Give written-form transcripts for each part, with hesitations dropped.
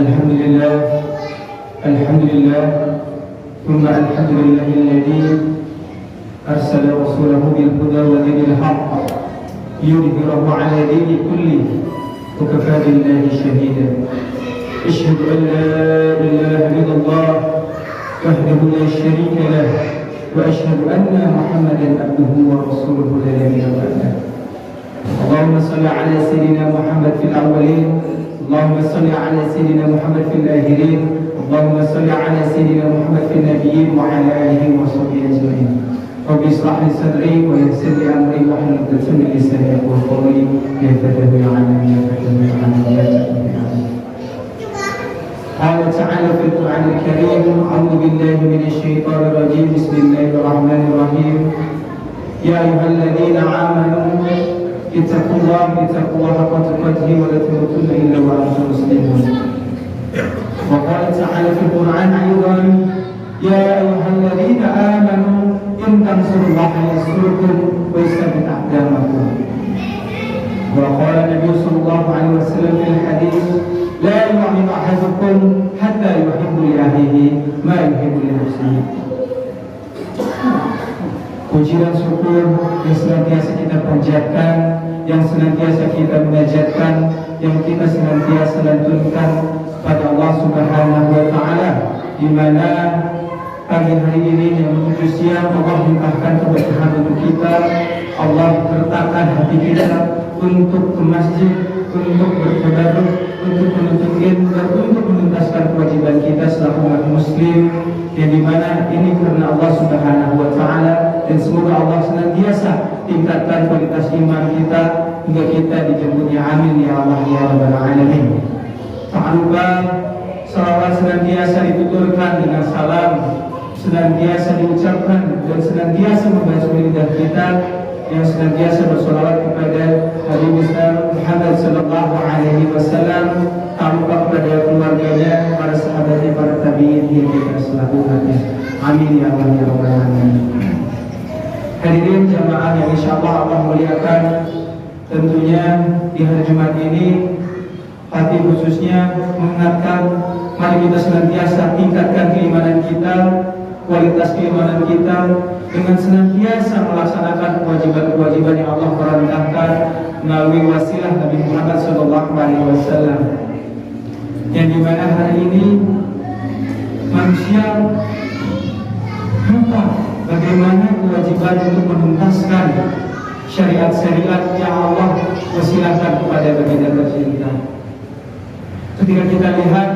الحمد لله ثم الحمد لله الذي أرسل رسوله بالهدى ودين الحق ليظهره على دين كله وكفى بالله شهيدا. أشهد أن لا إله إلا الله وحده لا شريك له وأشهد أن محمدا عبده ورسوله لا نبي بعده. اللهم صل على سيدنا محمد في الأولين، اللهم صل على سيدنا محمد في الآخرين، اللهم صل على سيدنا محمد في النبيين وعلى آله وصحبه أجمعين. رب اشرح لي صدري ويسر لي أمري واحلل عقدة من لساني يفقهوا قولي. يفتح علي قال تعالى في القرآن الكريم: أعوذ بالله من الشيطان الرجيم، بسم الله الرحمن الرحيم. يا أيها الذين آمنوا اتقوا الله حق تقاته ولا تموتن إلا وأنتم مسلمون. وقال تعالى في القرآن أيضا: يا أيها الذين آمنوا إن تنصروا الله ينصركم ويثبت أقدامكم. وقال النبي صلى الله عليه وسلم في الحديث: لا يؤمن أحدكم حتى يحب لأخيه ما يحب لنفسه. Puji dan syukur yang senantiasa kita panjatkan, yang senantiasa kita munajatkan, yang kita senantiasa lantunkan pada Allah Subhanahu wa Ta'ala, di mana pagi hari ini yang menuju siang Allah limpahkan keberkahan untuk kita. Allah bertahan hati kita untuk ke masjid, untuk bertadarus, untuk menuntut ilmu dan untuk menuntaskan kewajiban kita selaku umat muslim, yang dimana ini karena Allah Subhanahu wa Ta'ala. Dan semoga Allah senantiasa tingkatkan kualitas iman kita hingga kita dijemputnya, amin ya Allah ya Rabbal Alamin. Tak lupa salawat senantiasa dituturkan dengan salam, senantiasa diucapkan dan senantiasa membaca lidah kita yang senantiasa bersolawat kepada Nabi besar Muhammad sallallahu alaihi wasallam, tak lupa kepada keluarganya, para sahabatnya, para tabi'in yang kita selalu umatnya, amin ya Allah ya Rabbal Alamin. Hadirin jamaah yang insyaallah Allah muliakan, tentunya di hari Jumat ini hati khususnya mengingatkan, mari kita senantiasa tingkatkan keimanan kita, kualitas keimanan kita dengan senantiasa melaksanakan kewajiban-kewajiban yang Allah perintahkan melalui wasilah Nabi Muhammad SAW, yang dimana hari ini manusia lupa bagaimana kewajiban untuk menuntaskan syariat-syariat yang Allah wasilahkan kepada baginda tercinta. Ketika kita lihat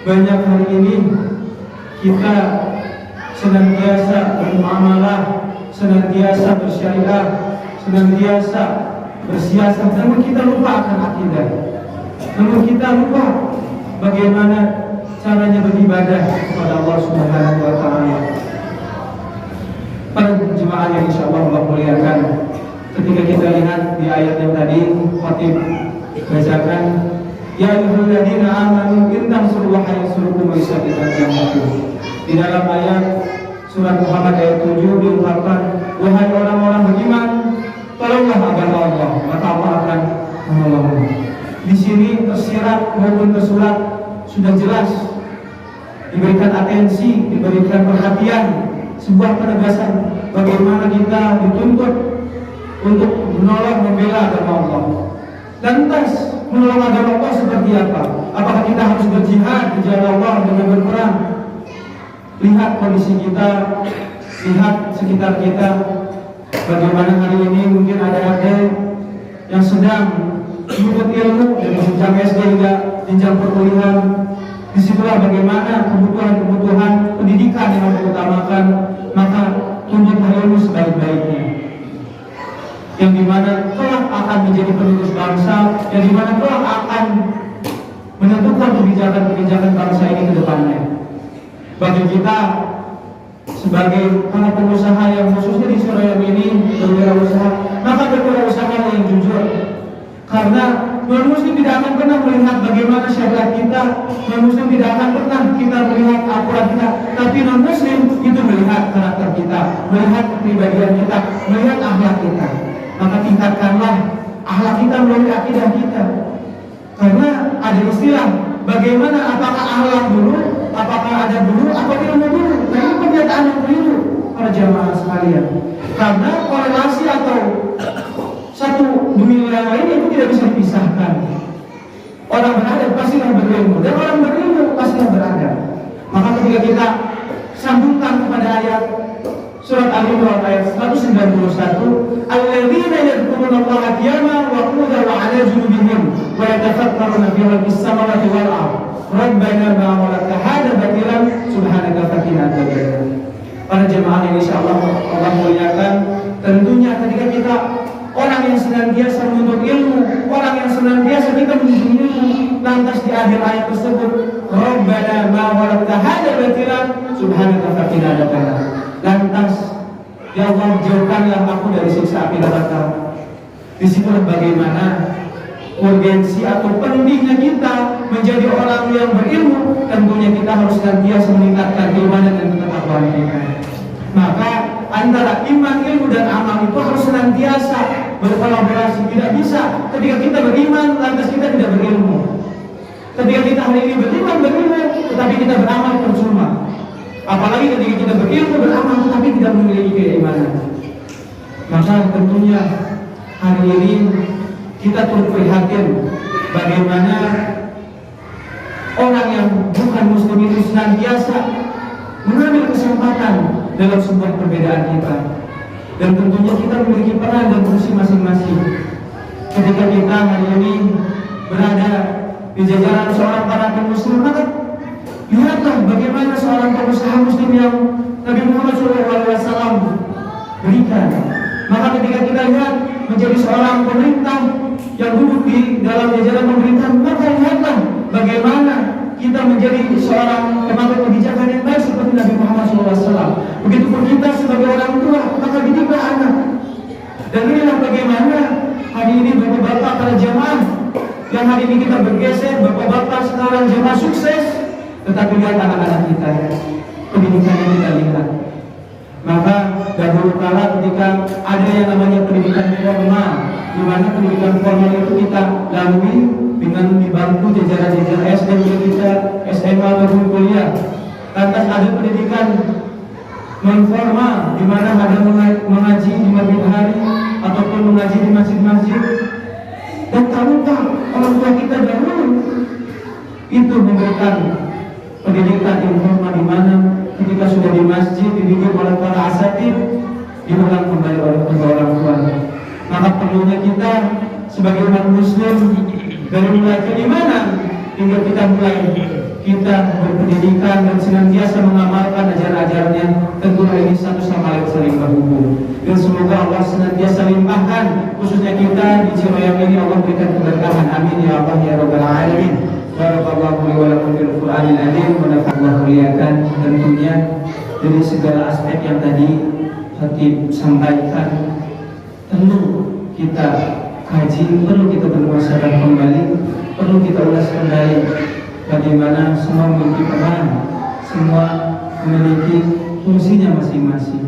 banyak hari ini kita senantiasa bermuamalah, senantiasa bersyariah, senantiasa bersiasat, namun kita lupa akan akidah, namun kita lupa bagaimana caranya beribadah kepada Allah Subhanahu wa Ta'ala. Para jemaah yang insyaallah Allah muliakan, ketika kita lihat di ayat yang tadi khatib bacakan, ya ayyuhalladzina amanu in tansurullaha yansurkum wa yusabbit aqdamakum. Di dalam ayat surat Muhammad ayat 7 diungkapkan, wahai orang-orang beriman, tolonglah agama Allah, maka Allah akan menolongmu. Di sini tersirat maupun tersurat sudah jelas, diberikan atensi, diberikan perhatian, sebuah penegasan bagaimana kita dituntut untuk menolong membela agama Allah. Lantas menolong agama Allah seperti apa? Apakah kita harus berjihad di jalan Allah dengan berperang? Lihat kondisi kita, lihat sekitar kita. Bagaimana hari ini mungkin ada yang sedang menuntut ilmu dari jenjang SD hingga jenjang perkuliahan. Disitulah bagaimana kebutuhan-kebutuhan pendidikan yang harus diutamakan, maka tuntutlah ilmu sebaik-baiknya, yang dimana kelak akan menjadi penerus bangsa, yang dimana kelak akan menentukan kebijakan-kebijakan bangsa ini ke depannya. Bagi kita sebagai para pengusaha yang khususnya di Surabaya ini berwirausaha, maka berwirausaha yang jujur, karena non-muslim tidak akan pernah melihat bagaimana syariat kita, non-muslim tidak akan pernah kita melihat aturan kita, tapi non-muslim itu melihat karakter kita, melihat kepribadian kita, melihat akhlak kita. Maka tingkatkanlah akhlak kita melalui akidah kita, karena ada istilah bagaimana, apakah akhlak dulu, apakah ada dulu, atau ilmu dulu? Nah, ini pernyataan yang keliru para jamaah sekalian. Karena korelasi atau satu dunia yang lain itu tidak bisa dipisahkan. Orang beradab pastilah berilmu, dan orang berilmu pastilah beradab. Maka ketika kita sambungkan kepada ayat surat Al-Imran ayat 191, alladzina yadhkurunallaha qiyaman wa qu'udan wa 'ala junubihim wa yatafakkaruna fi khalqis samawati wal ardh rabbana ma khalaqta hadza batilan subhanaka faqina adzabannar. Para jemaah yang insyaallah Allah muliakan, tentunya ketika kita orang yang senantiasa menuntut ilmu, orang yang senantiasa kita menuntut ilmu, lantas di akhir ayat tersebut rabbana ma khalaqta hadza batilan subhanaka faqina adzabannar. Lantas, ya Allah, jauhkanlah aku dari siksa api neraka. Disitulah bagaimana urgensi atau pentingnya kita menjadi orang yang berilmu. Tentunya kita harus senantiasa meningkatkan keimanan dan ketakwaan kita. Maka antara iman, ilmu, dan amal itu harus senantiasa berkolaborasi. Tidak bisa ketika kita beriman lantas kita tidak berilmu. Ketika kita hari ini beriman, berilmu, tetapi kita beramal percuma. Apalagi ketika kita berilmu, beramal tetapi tidak memiliki keimanan. Maka tentunya hari ini kita turut prihatin bagaimana orang yang bukan muslim itu senantiasa mengambil kesempatan dalam sebuah perbedaan kita. Dan tentunya kita memiliki peran dan fungsi masing-masing. Ketika kita hari ini berada di jajaran seorang para muslim, maka lihatlah bagaimana seorang pengusaha muslim yang Nabi Muhammad SAW berikan. Maka ketika kita lihat menjadi seorang pemerintah yang duduk di dalam jajaran pemerintahan, maka lihatlah bagaimana kita menjadi seorang pemangku kebijakan yang baik seperti Nabi Muhammad SAW. Begitupun kita sebagai orang tua, maka didiklah anak. Dan inilah bagaimana hari ini bapak-bapak para jamaah yang hari ini kita bergeser, bapak-bapak sekarang jamaah sukses. Tetapi lihat anak-anak kita ya, pendidikan yang kita lihat. Maka dahulu kala ketika ada yang namanya pendidikan formal, di mana pendidikan formal itu kita lalui dengan di bangku jajaran-jajaran SD kita, SMA maupun kuliah. Lantas ada pendidikan non formal, di mana ada mengaji di maghrib hari ataupun mengaji di masjid-masjid. Dan tahukah orang tua kita dahulu itu memberikan pendidikan informal, di mana ketika sudah di masjid dididik oleh para asatidz, diulang kembali oleh kedua orang tua. Maka perlunya kita sebagai umat muslim dari mulai keimanan hingga kita mulai kita berpendidikan dan senantiasa mengamalkan ajaran-ajarannya. Tentu ini satu sama lain saling berhubung. Dan semoga Allah senantiasa limpahkan khususnya kita di Ciroyam ini, Allah berikan keberkahan. Amin ya Allah ya Rabbal alamin. Barakallahu li wa lakum fil Qur'anil azim wa nafa'allahu muliakan. Tentunya dari segala aspek yang tadi Khatib sampaikan, tentu kita kaji, perlu kita bermuhasabah kembali, perlu kita ulas kembali bagaimana semua memiliki peran, semua memiliki fungsinya masing-masing,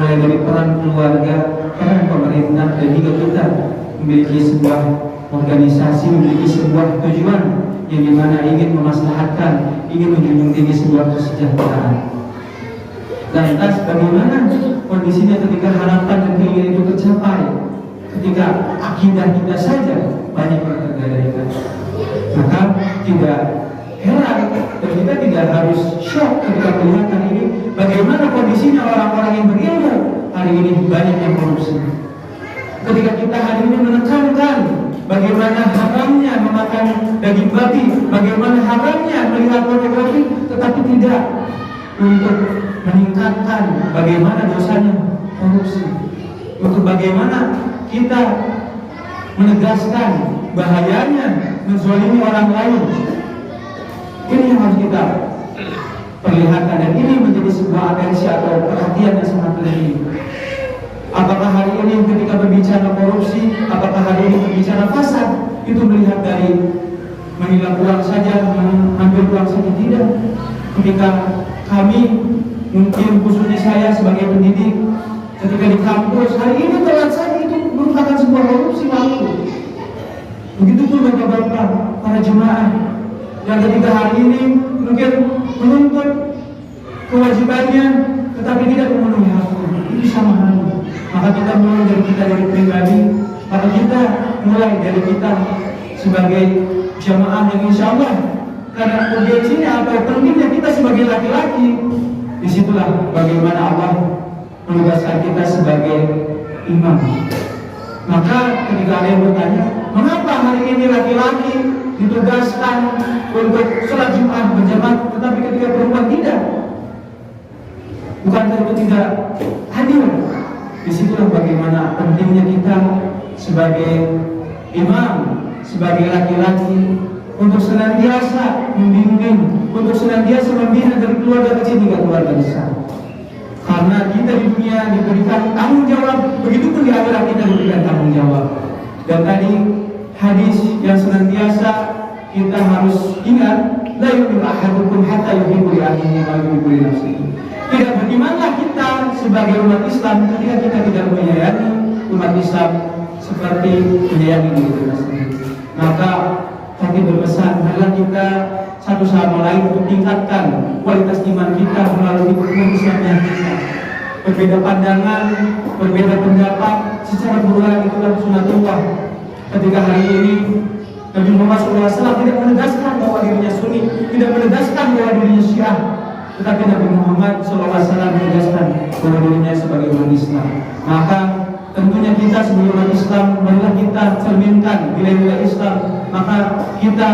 mulai dari peran keluarga, peran pemerintah, dan juga kita memiliki sebuah organisasi, memiliki sebuah tujuan yang dimana ingin memaslahatkan, ingin menjunjung tinggi sebuah kesejahteraan. Lantas bagaimana kondisinya ketika harapan dan keinginan itu tercapai, ketika akidah kita saja banyak yang tergadaikan? Maka tidak heran dan kita tidak harus shock ketika melihat hari ini bagaimana kondisinya orang-orang yang berilmu hari ini banyak yang korupsi. Ketika kita hari ini menekankan bagaimana haramnya memakan daging babi, bagaimana haramnya melihat pornografi, tetapi tidak untuk meningkatkan bagaimana dosanya korupsi, untuk bagaimana kita menegaskan bahayanya menzalimi orang lain. Ini yang harus kita perlihatkan, dan ini menjadi sebuah atensi atau perhatian yang sangat penting. Apakah hari ini ketika berbicara korupsi, apakah hari ini berbicara fasad, itu melihat dari menghilang uang saja, mengambil uang saja? Tidak. Ketika kami, mungkin khususnya saya sebagai pendidik, ketika di kampus, hari ini telat saja itu merupakan sebuah korupsi waktu. Begitupun bapak-bapak, para jemaah yang ketika hari ini mungkin menuntut kewajibannya tetapi tidak memenuhi haknya, itu sama halnya. Maka kita mulai dari kita dari pribadi, maka kita mulai dari kita sebagai jamaah yang insya Allah karena urgensinya atau pentingnya kita sebagai laki-laki, disitulah bagaimana Allah menugaskan kita sebagai imam. Maka ketika ada yang bertanya, mengapa hari ini laki-laki ditugaskan untuk sholat Jumat berjamaah, tetapi ketika perempuan tidak? Bukankah itu tidak adil? Disitulah bagaimana pentingnya kita sebagai imam, sebagai laki-laki untuk senantiasa membimbing, untuk senantiasa membina dari keluarga kecil hingga keluarga besar. Karena kita di dunia diberikan tanggung jawab, begitupun di akhirat kita diberikan tanggung jawab. Dan tadi hadis yang senantiasa kita harus ingat, la yu'minu ahadukum hatta yuhibbu li akhihi ma yuhibbu li nafsihi. Tidak berimanlah kita sebagai umat Islam ketika kita tidak menyayangi umat Islam seperti menyayangi diri kita sendiri. Maka kami berpesan, marilah kita satu sama lain untuk tingkatkan kualitas iman kita melalui umat Islamnya kita. Berbeda pandangan, berbeda pendapat, secara perubahan itulah sunatullah. Ketika hari ini Nabi Muhammad SAW tidak menegaskan bahwa dirinya Sunni, tidak menegaskan bahwa dirinya Syiah, tetapi Nabi Muhammad SAW menegaskan bahwa dirinya sebagai umat Islam. Maka tentunya kita sebagai umat Islam, marilah kita cerminkan nilai-nilai Islam. Maka kita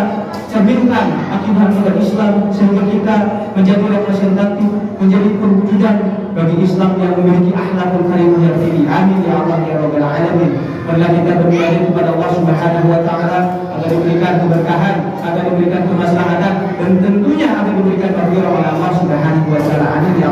cerminkan akidah Islam sehingga kita menjadi representatif, menjadi perwujudan bagi Islam yang memiliki akhlakul karimah yang tinggi. Amin ya Allah ya Rabbal alamin. Marilah kita berdoa kepada Allah Subhanahu wa taala agar diberikan keberkahan, agar diberikan kemaslahatan, dan tentunya agar diberikan maghfirah oleh Allah Subhanahu wa taala. Amin ya